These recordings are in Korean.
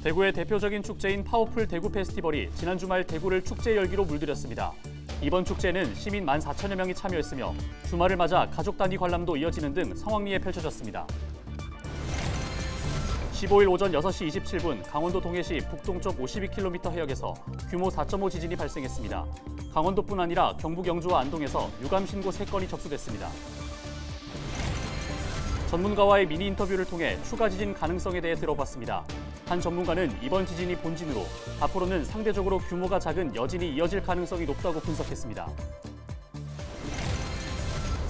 대구의 대표적인 축제인 파워풀 대구 페스티벌이 지난 주말 대구를 축제 열기로 물들였습니다. 이번 축제는 시민 14,000여 명이 참여했으며 주말을 맞아 가족 단위 관람도 이어지는 등 성황리에 펼쳐졌습니다. 15일 오전 6시 27분 강원도 동해시 북동쪽 52km 해역에서 규모 4.5 지진이 발생했습니다. 강원도뿐 아니라 경북 영주와 안동에서 유감 신고 3건이 접수됐습니다. 전문가와의 미니 인터뷰를 통해 추가 지진 가능성에 대해 들어봤습니다. 한 전문가는 이번 지진이 본진으로 앞으로는 상대적으로 규모가 작은 여진이 이어질 가능성이 높다고 분석했습니다.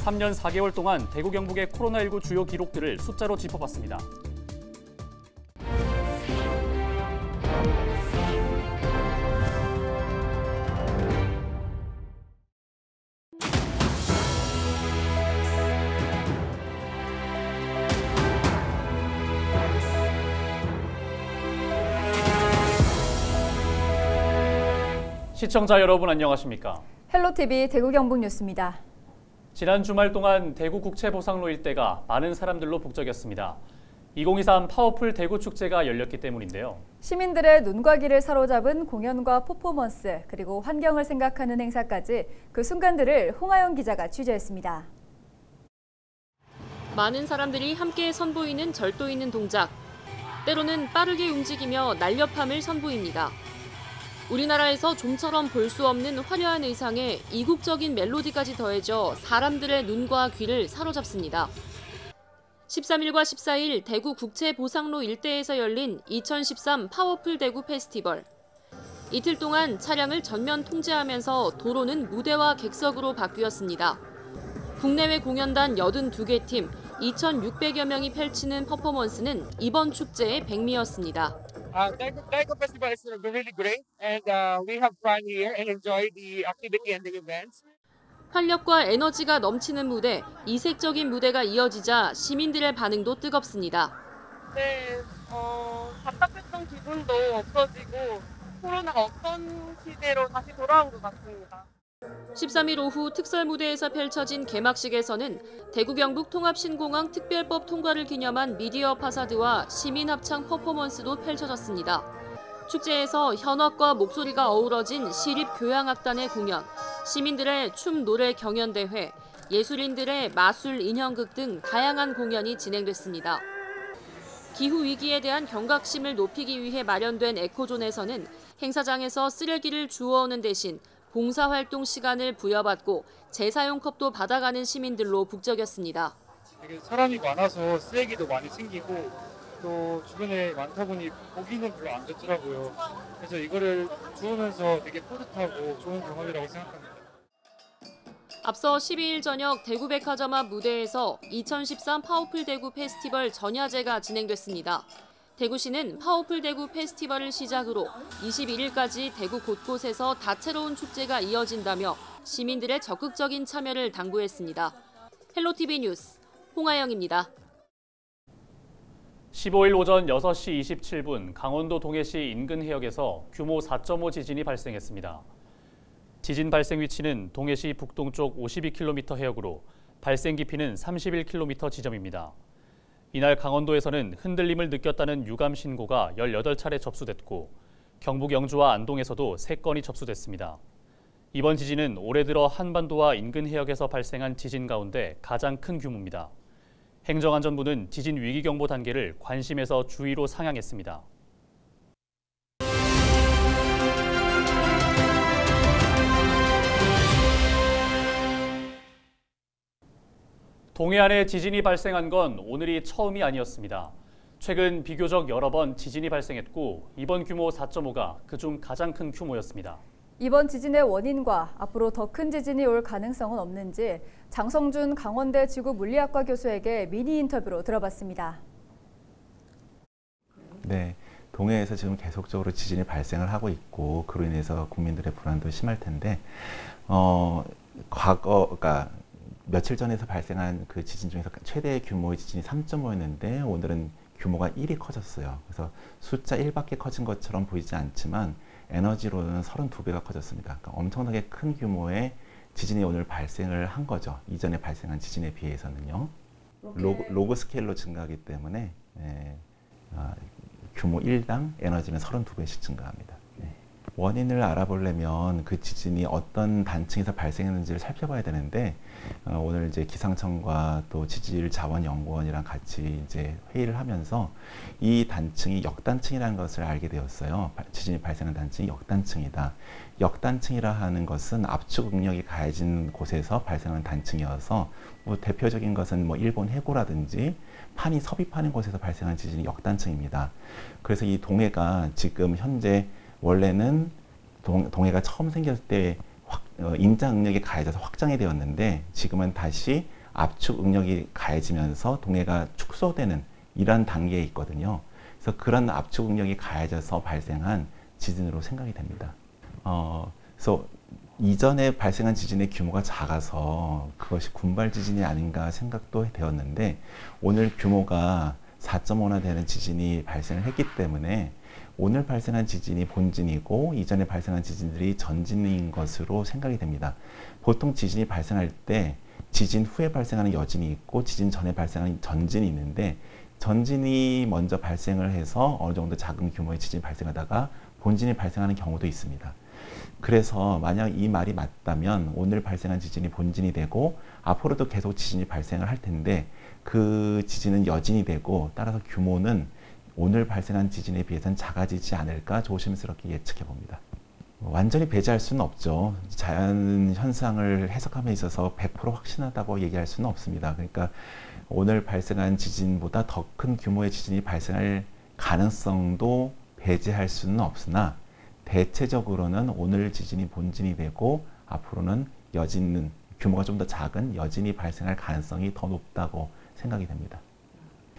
3년 4개월 동안 대구 경북의 코로나19 주요 기록들을 숫자로 짚어봤습니다. 시청자 여러분 안녕하십니까? 헬로TV 대구 경북 뉴스입니다. 지난 주말 동안 대구 국채보상로 일대가 많은 사람들로 북적였습니다. 2023 파워풀 대구 축제가 열렸기 때문인데요. 시민들의 눈과 귀를 사로잡은 공연과 퍼포먼스, 그리고 환경을 생각하는 행사까지 그 순간들을 홍하영 기자가 취재했습니다. 많은 사람들이 함께 선보이는 절도 있는 동작. 때로는 빠르게 움직이며 날렵함을 선보입니다. 우리나라에서 좀처럼 볼 수 없는 화려한 의상에 이국적인 멜로디까지 더해져 사람들의 눈과 귀를 사로잡습니다. 13일과 14일 대구 국채보상로 일대에서 열린 2013 파워풀 대구 페스티벌. 이틀 동안 차량을 전면 통제하면서 도로는 무대와 객석으로 바뀌었습니다. 국내외 공연단 82개 팀 2,600여 명이 펼치는 퍼포먼스는 이번 축제의 백미였습니다. Daegu Festival is really great, and we have fun here and enjoy the activity and the events. 활력과 에너지가 넘치는 무대, 이색적인 무대가 이어지자 시민들의 반응도 뜨겁습니다. 네, 답답했던 기분도 없어지고 코로나가 없던 시대로 다시 돌아온 것 같습니다. 13일 오후 특설 무대에서 펼쳐진 개막식에서는 대구 경북 통합신공항 특별법 통과를 기념한 미디어 파사드와 시민 합창 퍼포먼스도 펼쳐졌습니다. 축제에서 현악과 목소리가 어우러진 시립교향악단의 공연, 시민들의 춤, 노래 경연대회, 예술인들의 마술, 인형극 등 다양한 공연이 진행됐습니다. 기후위기에 대한 경각심을 높이기 위해 마련된 에코존에서는 행사장에서 쓰레기를 주워오는 대신 봉사활동 시간을 부여받고 재사용 컵도 받아가는 시민들로 북적였습니다. 되게 사람이 많아서 쓰레기도 많이 생기고 또 주변에 많다 보니 보기는 별로 안 좋더라고요. 그래서 이거를 주우면서 되게 뿌듯하고 좋은 경험이라고 생각합니다. 앞서 12일 저녁 대구백화점 앞 무대에서 2013 파워풀 대구 페스티벌 전야제가 진행됐습니다. 대구시는 파워풀 대구 페스티벌을 시작으로 21일까지 대구 곳곳에서 다채로운 축제가 이어진다며 시민들의 적극적인 참여를 당부했습니다. 헬로TV 뉴스 홍하영입니다. 15일 오전 6시 27분 강원도 동해시 인근 해역에서 규모 4.5 지진이 발생했습니다. 지진 발생 위치는 동해시 북동쪽 52km 해역으로 발생 깊이는 31km 지점입니다. 이날 강원도에서는 흔들림을 느꼈다는 유감 신고가 18차례 접수됐고 경북 영주와 안동에서도 3건이 접수됐습니다. 이번 지진은 올해 들어 한반도와 인근 해역에서 발생한 지진 가운데 가장 큰 규모입니다. 행정안전부는 지진 위기경보 단계를 관심에서 주의로 상향했습니다. 동해안에 지진이 발생한 건 오늘이 처음이 아니었습니다. 최근 비교적 여러 번 지진이 발생했고 이번 규모 4.5가 그중 가장 큰 규모였습니다. 이번 지진의 원인과 앞으로 더 큰 지진이 올 가능성은 없는지 장성준 강원대 지구물리학과 교수에게 미니 인터뷰로 들어봤습니다. 네, 동해에서 지금 계속적으로 지진이 발생을 하고 있고 그로 인해서 국민들의 불안도 심할 텐데 그러니까 며칠 전에서 발생한 그 지진 중에서 최대 규모의 지진이 3.5였는데 오늘은 규모가 1이 커졌어요. 그래서 숫자 1밖에 커진 것처럼 보이지 않지만 에너지로는 32배가 커졌습니다. 그러니까 엄청나게 큰 규모의 지진이 오늘 발생을 한 거죠. 이전에 발생한 지진에 비해서는요. 로그 스케일로 증가하기 때문에 규모 1당 에너지는 32배씩 증가합니다. 원인을 알아보려면 그 지진이 어떤 단층에서 발생했는지를 살펴봐야 되는데 오늘 이제 기상청과 또 지질자원연구원이랑 같이 이제 회의를 하면서 이 단층이 역단층이라는 것을 알게 되었어요. 지진이 발생한 단층이 역단층이다. 역단층이라 하는 것은 압축 응력이 가해진 곳에서 발생하는 단층이어서 뭐 대표적인 것은 뭐 일본 해고라든지 판이 섭입하는 곳에서 발생한 지진이 역단층입니다. 그래서 이 동해가 지금 현재 원래는 동해가 처음 생겼을 때 임장 응력이 가해져서 확장이 되었는데 지금은 다시 압축 응력이 가해지면서 동해가 축소되는 이런 단계에 있거든요. 그래서 그런 압축 응력이 가해져서 발생한 지진으로 생각이 됩니다. 그래서 이전에 발생한 지진의 규모가 작아서 그것이 군발 지진이 아닌가 생각도 되었는데 오늘 규모가 4.5나 되는 지진이 발생을 했기 때문에 오늘 발생한 지진이 본진이고 이전에 발생한 지진들이 전진인 것으로 생각이 됩니다. 보통 지진이 발생할 때 지진 후에 발생하는 여진이 있고 지진 전에 발생하는 전진이 있는데 전진이 먼저 발생을 해서 어느 정도 작은 규모의 지진이 발생하다가 본진이 발생하는 경우도 있습니다. 그래서 만약 이 말이 맞다면 오늘 발생한 지진이 본진이 되고 앞으로도 계속 지진이 발생을 할 텐데 그 지진은 여진이 되고 따라서 규모는 오늘 발생한 지진에 비해서는 작아지지 않을까 조심스럽게 예측해 봅니다. 완전히 배제할 수는 없죠. 자연 현상을 해석함에 있어서 100% 확신하다고 얘기할 수는 없습니다. 그러니까 오늘 발생한 지진보다 더 큰 규모의 지진이 발생할 가능성도 배제할 수는 없으나 대체적으로는 오늘 지진이 본진이 되고 앞으로는 여진은 규모가 좀 더 작은 여진이 발생할 가능성이 더 높다고 생각이 됩니다.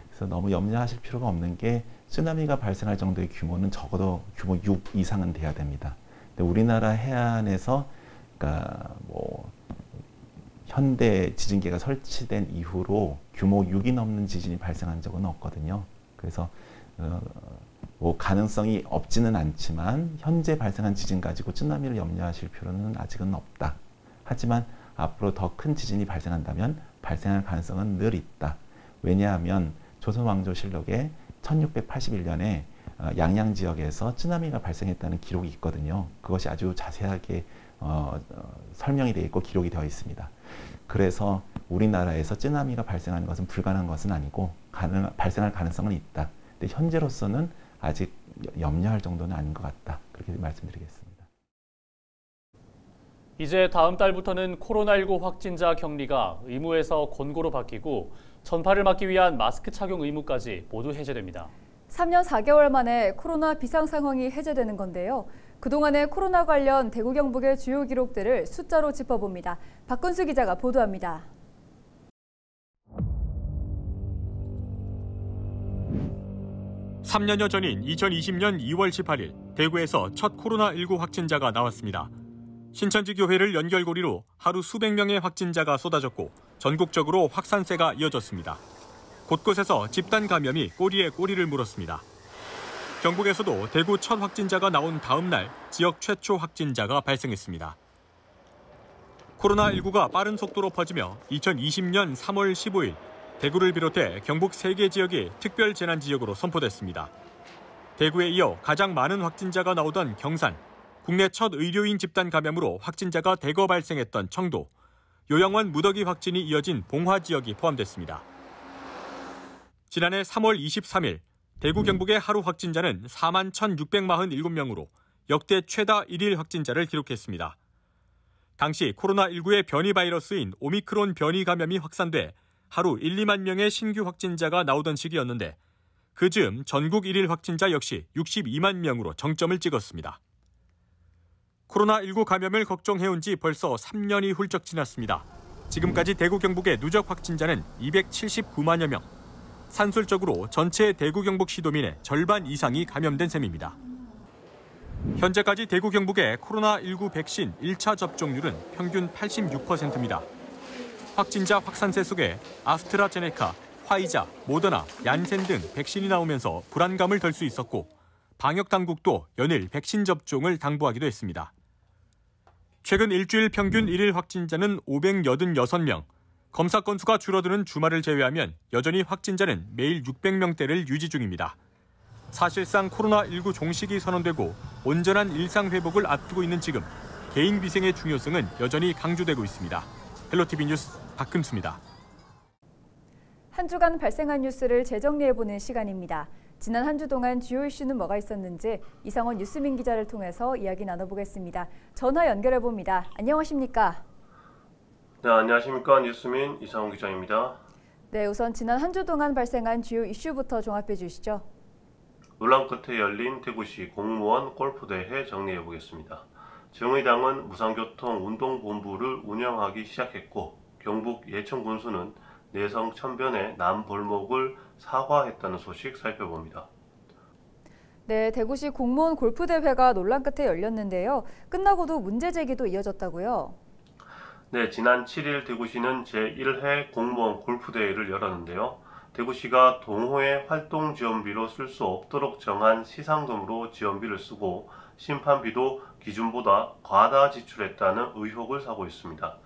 그래서 너무 염려하실 필요가 없는 게 쓰나미가 발생할 정도의 규모는 적어도 규모 6 이상은 돼야 됩니다. 근데 우리나라 해안에서 그러니까 뭐 현대 지진계가 설치된 이후로 규모 6이 넘는 지진이 발생한 적은 없거든요. 그래서 뭐 가능성이 없지는 않지만 현재 발생한 지진 가지고 쓰나미를 염려하실 필요는 아직은 없다. 하지만 앞으로 더 큰 지진이 발생한다면 발생할 가능성은 늘 있다. 왜냐하면 조선왕조실록에 1681년에 양양 지역에서 쓰나미가 발생했다는 기록이 있거든요. 그것이 아주 자세하게 설명이 되어 있고 기록이 되어 있습니다. 그래서 우리나라에서 쓰나미가 발생하는 것은 불가능한 것은 아니고 발생할 가능성은 있다. 근데 현재로서는 아직 염려할 정도는 아닌 것 같다. 그렇게 말씀드리겠습니다. 이제 다음 달부터는 코로나19 확진자 격리가 의무에서 권고로 바뀌고 전파를 막기 위한 마스크 착용 의무까지 모두 해제됩니다. 3년 4개월 만에 코로나 비상 상황이 해제되는 건데요. 그동안의 코로나 관련 대구 경북의 주요 기록들을 숫자로 짚어봅니다. 박근수 기자가 보도합니다. (3년여) 전인 2020년 2월 18일 대구에서 첫 코로나19 확진자가 나왔습니다. 신천지 교회를 연결고리로 하루 수백 명의 확진자가 쏟아졌고 전국적으로 확산세가 이어졌습니다. 곳곳에서 집단 감염이 꼬리에 꼬리를 물었습니다. 경북에서도 대구 첫 확진자가 나온 다음 날 지역 최초 확진자가 발생했습니다. 코로나19가 빠른 속도로 퍼지며 2020년 3월 15일 대구를 비롯해 경북 3개 지역이 특별 재난 지역으로 선포됐습니다. 대구에 이어 가장 많은 확진자가 나오던 경산, 국내 첫 의료인 집단 감염으로 확진자가 대거 발생했던 청도, 요양원 무더기 확진이 이어진 봉화 지역이 포함됐습니다. 지난해 3월 23일 대구 경북의 하루 확진자는 41,647명으로 역대 최다 1일 확진자를 기록했습니다. 당시 코로나19의 변이 바이러스인 오미크론 변이 감염이 확산돼 하루 1, 2만 명의 신규 확진자가 나오던 시기였는데 그 즈음 전국 1일 확진자 역시 62만 명으로 정점을 찍었습니다. 코로나19 감염을 걱정해온 지 벌써 3년이 훌쩍 지났습니다. 지금까지 대구 경북의 누적 확진자는 279만여 명. 산술적으로 전체 대구 경북 시도민의 절반 이상이 감염된 셈입니다. 현재까지 대구 경북의 코로나19 백신 1차 접종률은 평균 86%입니다. 확진자 확산세 속에 아스트라제네카, 화이자, 모더나, 얀센 등 백신이 나오면서 불안감을 덜 수 있었고 방역 당국도 연일 백신 접종을 당부하기도 했습니다. 최근 일주일 평균 1일 확진자는 586명, 검사 건수가 줄어드는 주말을 제외하면 여전히 확진자는 매일 600명대를 유지 중입니다. 사실상 코로나19 종식이 선언되고 온전한 일상 회복을 앞두고 있는 지금 개인 위생의 중요성은 여전히 강조되고 있습니다. 헬로티비 뉴스 박금수입니다. 한 주간 발생한 뉴스를 재정리해보는 시간입니다. 지난 한 주 동안 주요 이슈는 뭐가 있었는지 이상원 뉴스민 기자를 통해서 이야기 나눠보겠습니다. 전화 연결해봅니다. 안녕하십니까? 네, 안녕하십니까. 뉴스민 이상원 기자입니다. 네, 우선 지난 한 주 동안 발생한 주요 이슈부터 종합해 주시죠. 논란 끝에 열린 대구시 공무원 골프대회 정리해보겠습니다. 정의당은 무상교통 운동본부를 운영하기 시작했고 경북 예천군수는 내성 천변의 남볼목을 사과했다는 소식 살펴봅니다. 네, 대구시 공무원 골프대회가 논란 끝에 열렸는데요. 끝나고도 문제 제기도 이어졌다고요? 네, 지난 7일 대구시는 제1회 공무원 골프대회를 열었는데요. 대구시가 동호회 활동 지원비로 쓸 수 없도록 정한 시상금으로 지원비를 쓰고 심판비도 기준보다 과다 지출했다는 의혹을 사고 있습니다.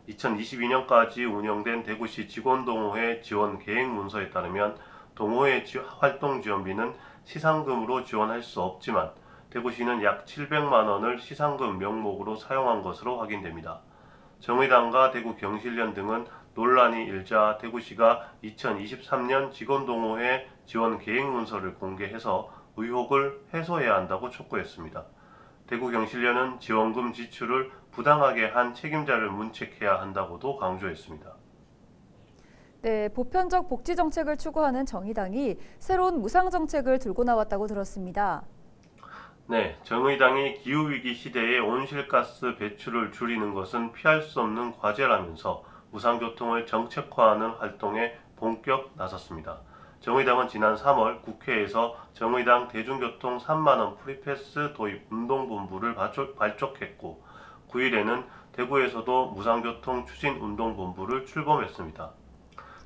2022년까지 운영된 대구시 직원동호회 지원 계획 문서에 따르면 동호회 활동 지원비는 시상금으로 지원할 수 없지만 대구시는 약 700만 원을 시상금 명목으로 사용한 것으로 확인됩니다. 정의당과 대구경실련 등은 논란이 일자 대구시가 2023년 직원동호회 지원 계획 문서를 공개해서 의혹을 해소해야 한다고 촉구했습니다. 대구경실련은 지원금 지출을 부당하게 한 책임자를 문책해야 한다고도 강조했습니다. 네, 보편적 복지 정책을 추구하는 정의당이 새로운 무상 정책을 들고 나왔다고 들었습니다. 네, 정의당이 기후위기 시대에 온실가스 배출을 줄이는 것은 피할 수 없는 과제라면서 무상교통을 정책화하는 활동에 본격 나섰습니다. 정의당은 지난 3월 국회에서 정의당 대중교통 3만 원 프리패스 도입 운동본부를 발족했고 9일에는 대구에서도 무상교통 추진 운동본부를 출범했습니다.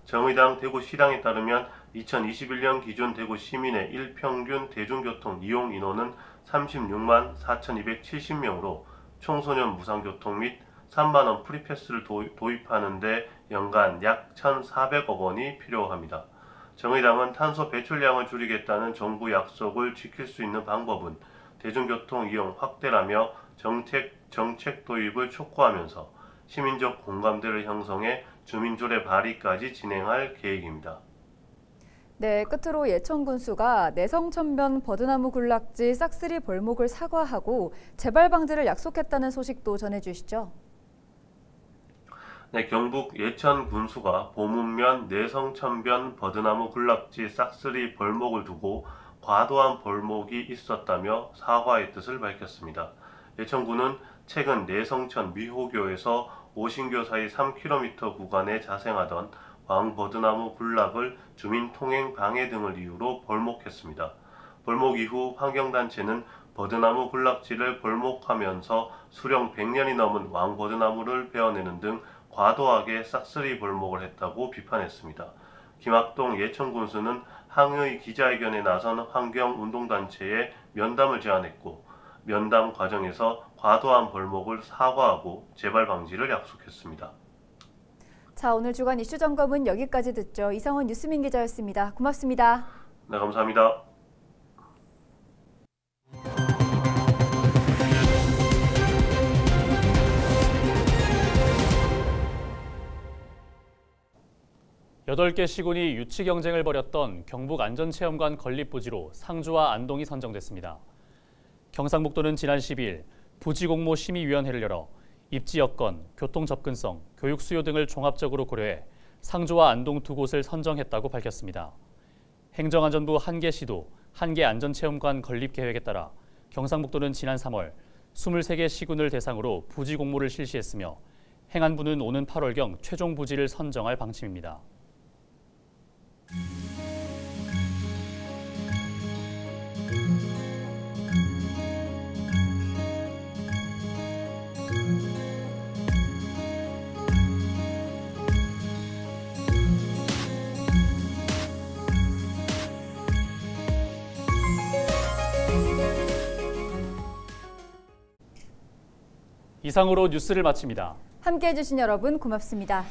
정의당 대구시당에 따르면 2021년 기준 대구 시민의 일평균 대중교통 이용 인원은 36만 4,270명으로 청소년 무상교통 및 3만 원 프리패스를 도입하는 데 연간 약 1,400억 원이 필요합니다. 정의당은 탄소 배출량을 줄이겠다는 정부 약속을 지킬 수 있는 방법은 대중교통 이용 확대라며 정책 도입을 촉구하면서 시민적 공감대를 형성해 주민조례 발의까지 진행할 계획입니다. 네, 끝으로 예천군수가 내성천변 버드나무 군락지 싹쓸이 벌목을 사과하고 재발 방지를 약속했다는 소식도 전해주시죠. 네, 경북 예천군수가 보문면 내성천변 버드나무 군락지 싹쓸이 벌목을 두고 과도한 벌목이 있었다며 사과의 뜻을 밝혔습니다. 예천군은 최근 내성천 미호교에서 오신교 사이 3km 구간에 자생하던 왕버드나무 군락을 주민 통행 방해 등을 이유로 벌목했습니다. 벌목 이후 환경단체는 버드나무 군락지를 벌목하면서 수령 100년이 넘은 왕버드나무를 베어내는 등 과도하게 싹쓸이 벌목을 했다고 비판했습니다. 김학동 예천군수는 항의 기자회견에 나선 환경운동단체에 면담을 제안했고 면담 과정에서 과도한 벌목을 사과하고 재발 방지를 약속했습니다. 자, 오늘 주간 이슈 점검은 여기까지 듣죠. 이상원 뉴스민 기자였습니다. 고맙습니다. 네, 감사합니다. 여덟 개 시군이 유치 경쟁을 벌였던 경북 안전체험관 건립 부지로 상주와 안동이 선정됐습니다. 경상북도는 지난 10일 부지공모 심의위원회를 열어 입지 여건, 교통 접근성, 교육 수요 등을 종합적으로 고려해 상주와 안동 두 곳을 선정했다고 밝혔습니다. 행정안전부 한계시도 한계안전체험관 건립 계획에 따라 경상북도는 지난 3월 23개 시군을 대상으로 부지 공모를 실시했으며 행안부는 오는 8월경 최종 부지를 선정할 방침입니다. 이상으로 뉴스를 마칩니다. 함께해 주신 여러분 고맙습니다.